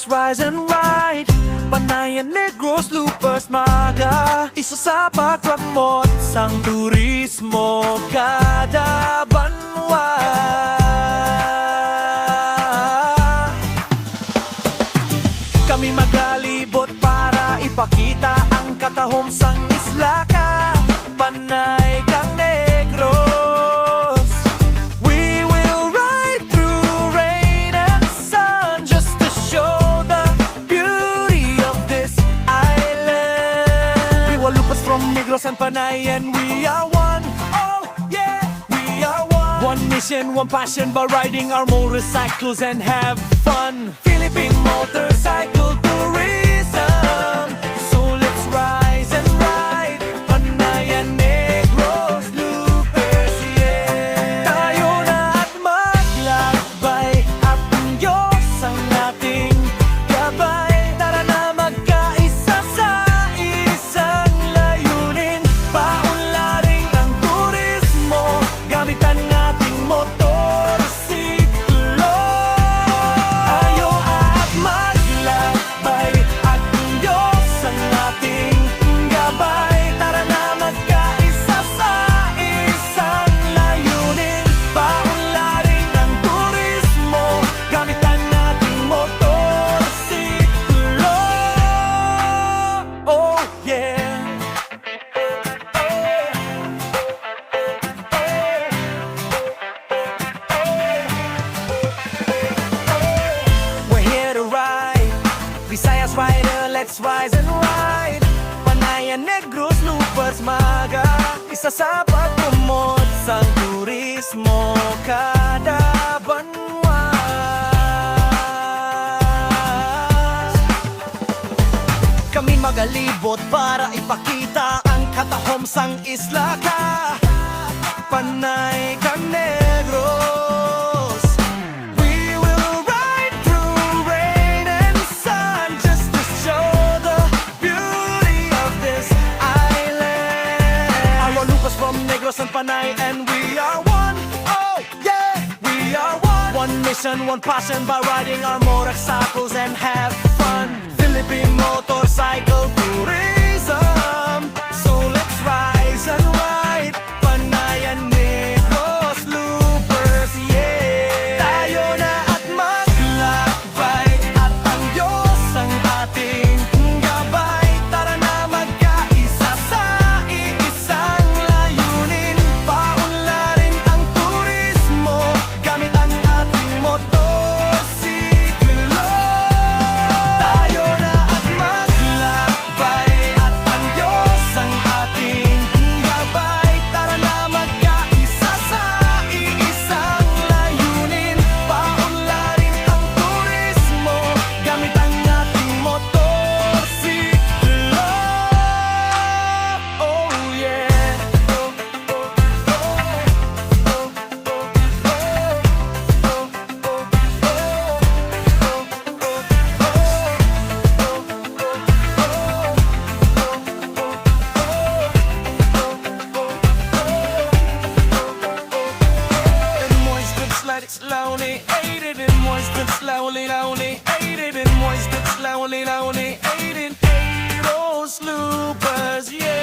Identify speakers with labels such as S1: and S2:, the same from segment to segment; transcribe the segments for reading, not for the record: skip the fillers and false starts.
S1: let's rise and ride. Panayan, Negros, Loopers, Maga, isa sa pagpramot sang turismo kada banwa. Kami maglalibot para ipakita ang katahom sang isla ka. Panay kang Negros. We will ride through rain and sun just to show the beauty of this island. We were Loopers from Negros and Panay, and we are one. Oh yeah, we are one. One mission, one passion, by riding our motorcycles and have fun. Philippine motorcycle tourism. So let's rise and ride. Panayan, Negros, Loopers, yeah. Tayo na at maglakbay, at ang Diyos ang ating gabay. Tara na magkaisa sa isang layunin. Paunlaring ang turismo, gamit ang ating motorsiklo. Tayo at maglakbay, at ang Diyos ang ating gabay. Tara na magkaisa sa isang layunin. Paunlaring ang turismo, gamit ang ating motorsiklo. Oh yeah. We're here to ride, Visayas rider, let's rise and ride. Panayan, Negros, Loopers, Maga, isa sa pagpromot sang turismo kada banwa. Kami magalibot para ipakita ang katahom sang isla ka. Panay kang Negros. We will ride through rain and sun just to show the beauty of this island. Our Loopers from Negros and Panay, and we are one. Oh yeah, we are one. One mission, one passion, by riding our motorcycles and have fun. Philippine motorcycle tourism. So let's rise and ride. Panayan, Negros, Loopers, yeah. Tayo na at maglakbay, at ang Diyos ang ating gabay. Tara na magkaisa sa iisang layunin. Paunlarin ang turismo, gamit ang ating motorsiklo. Tayo na at maglakbay, at ang Diyos ang ating gabay. Tara na magkaisa sa iisang layunin. Paunlarin ang turismo, gamit ang ating motorsiklo. Oh yeah. And moist and slowly, ate it and moist and slowly, ate it and moist and slowly, ate it. Those Loopers, yeah.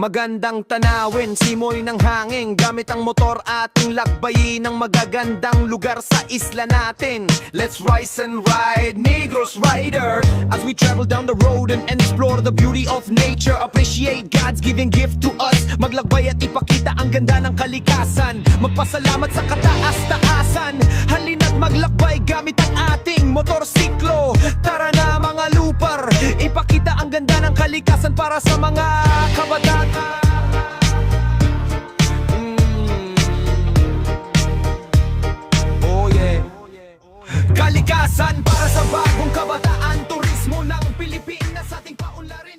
S2: Magandang tanawin, simoy ng hangin, gamit ang motor ating lakbayin ang magagandang lugar sa isla natin. Let's rise and ride, Negros Rider, as we travel down the road and explore the beauty of nature. Appreciate God's giving gift to us, maglakbay at ipakita ang ganda ng kalikasan. Magpasalamat sa kataas-taasan, halina't maglakbay gamit ang ating motorsiklo. Tara na mga Looper, ipakita ang ganda ng kalikasan para sa mga kabataan. Oh yeah. Kalikasan para sa bagong kabataan, turismo ng Pilipinas ating paunlarin.